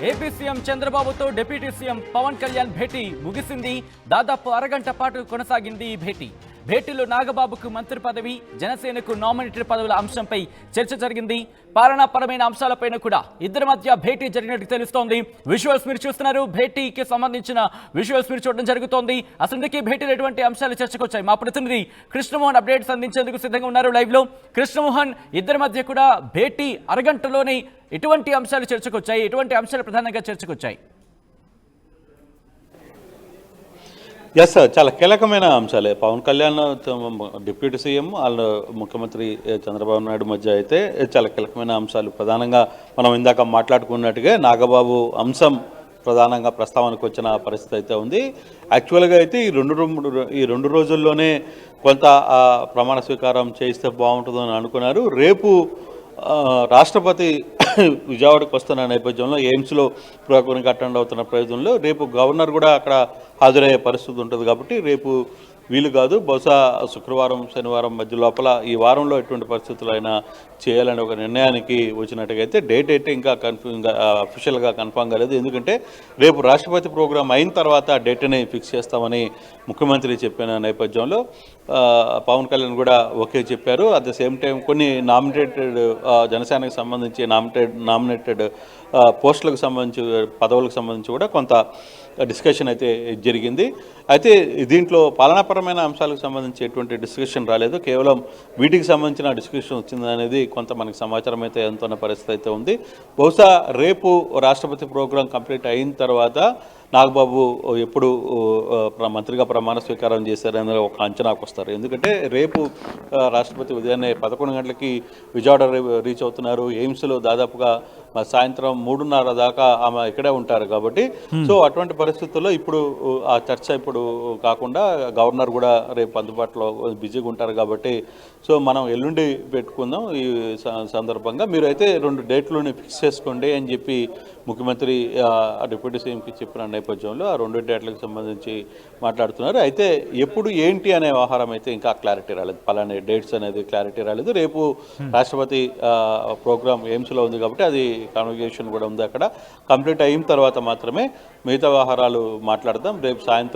AP CM చంద్రబాబుతో deputy CM Pawan Kalyan భేటీ ముగిసింది. దాదాపు అరగంట పాటు కొనసాగింది ఈ భేటీ. భేటీలో నాగబాబుకు మంత్రి పదవి, జనసేనకు నామినేటెడ్ పదవుల అంశంపై చర్చ జరిగింది. పాలనాపరమైన అంశాలపైన కూడా ఇద్దరి మధ్య భేటీ జరిగినట్టు తెలుస్తోంది. విజువల్స్ మీరు చూస్తున్నారు. భేటీకి సంబంధించిన విజువల్స్ మీరు చూడడం జరుగుతోంది. అసలుకి భేటీలో ఎటువంటి అంశాలు చర్చకు వచ్చాయి? మా ప్రతినిధి కృష్ణమోహన్ అప్డేట్స్ అందించేందుకు సిద్ధంగా ఉన్నారు లైవ్ లో. కృష్ణమోహన్, ఇద్దరి మధ్య కూడా భేటీ అరగంటలోనే ఎటువంటి అంశాలు చర్చకు వచ్చాయి? ఎటువంటి అంశాలు ప్రధానంగా చర్చకు వచ్చాయి? ఎస్ సార్, చాలా కీలకమైన అంశాలే. పవన్ కళ్యాణ్ డిప్యూటీ సీఎం వాళ్ళ ముఖ్యమంత్రి చంద్రబాబు నాయుడు మధ్య అయితే చాలా కీలకమైన అంశాలు. ప్రధానంగా మనం ఇందాక మాట్లాడుకున్నట్టుగా నాగబాబు అంశం ప్రధానంగా ప్రస్తావనకు వచ్చిన పరిస్థితి అయితే ఉంది. యాక్చువల్గా అయితే ఈ రెండు రోజుల్లోనే కొంత ప్రమాణ స్వీకారం చేయిస్తే బాగుంటుందని అనుకున్నారు. రేపు రాష్ట్రపతి విజయవాడకు వస్తున్న నేపథ్యంలో ఎయిమ్స్లో ప్రోగ్రాంకి అటెండ్ అవుతున్న ప్రయోజనంలో రేపు గవర్నర్ కూడా అక్కడ హాజరయ్యే పరిస్థితి ఉంటుంది. కాబట్టి రేపు వీలు కాదు. బహుశా శుక్రవారం శనివారం మధ్య లోపల ఈ వారంలో ఎటువంటి పరిస్థితులు అయినా చేయాలని ఒక నిర్ణయానికి వచ్చినట్టుగా అయితే డేట్ అయితే ఇంకా అఫీషియల్గా కన్ఫామ్ కాలేదు. ఎందుకంటే రేపు రాష్ట్రపతి ప్రోగ్రాం అయిన తర్వాత డేట్ని ఫిక్స్ చేస్తామని ముఖ్యమంత్రి చెప్పిన నేపథ్యంలో పవన్ కళ్యాణ్ కూడా ఓకే చెప్పారు. అట్ ద సేమ్ టైం కొన్ని నామినేటెడ్ జనసేనకు సంబంధించి నామినేటెడ్ పోస్టులకు సంబంధించి పదవులకు సంబంధించి కూడా కొంత డిస్కషన్ అయితే జరిగింది. అయితే దీంట్లో పాలనాపరమైన అంశాలకు సంబంధించి ఎటువంటి డిస్కషన్ రాలేదు. కేవలం వీటికి సంబంధించిన డిస్కషన్ వచ్చింది అనేది కొంత మనకి సమాచారం అయితే అందుతున్న పరిస్థితి అయితే ఉంది. బహుశా రేపు రాష్ట్రపతి ప్రోగ్రాం కంప్లీట్ అయిన తర్వాత నాగబాబు ఎప్పుడు మంత్రిగా ప్రమాణ స్వీకారం చేశారని ఒక అంచనాకు వస్తారు. ఎందుకంటే రేపు రాష్ట్రపతి ఉదయాన్నే 11 గంటలకి విజయవాడ రీచ్ అవుతున్నారు. ఎయిమ్స్లో దాదాపుగా సాయంత్రం 3:30 దాకా ఆమె ఇక్కడే ఉంటారు. కాబట్టి సో అటువంటి పరిస్థితుల్లో ఇప్పుడు ఆ చర్చ ఇప్పుడు కాకుండా గవర్నర్ కూడా రేపు అందుబాటులో బిజీగా ఉంటారు. కాబట్టి సో మనం ఎల్లుండి పెట్టుకుందాం. ఈ సందర్భంగా మీరు అయితే 2 డేట్లని ఫిక్స్ చేసుకోండి అని చెప్పి ముఖ్యమంత్రి డిప్యూటీ సీఎంకి చెప్పిన నేపథ్యంలో ఆ 2 డేట్లకు సంబంధించి మాట్లాడుతున్నారు. అయితే ఎప్పుడు ఏంటి అనే వ్యవహారం అయితే ఇంకా క్లారిటీ రాలేదు. పలానే డేట్స్ అనేది క్లారిటీ రాలేదు. రేపు రాష్ట్రపతి ప్రోగ్రామ్ ఎయిమ్స్లో ఉంది కాబట్టి అది కాన్వకేషన్ కూడా ఉంది. అక్కడ కంప్లీట్ అయిన తర్వాత మాత్రమే మిగతా వ్యవహారాలు మాట్లాడదాం. రేపు సాయంత్రం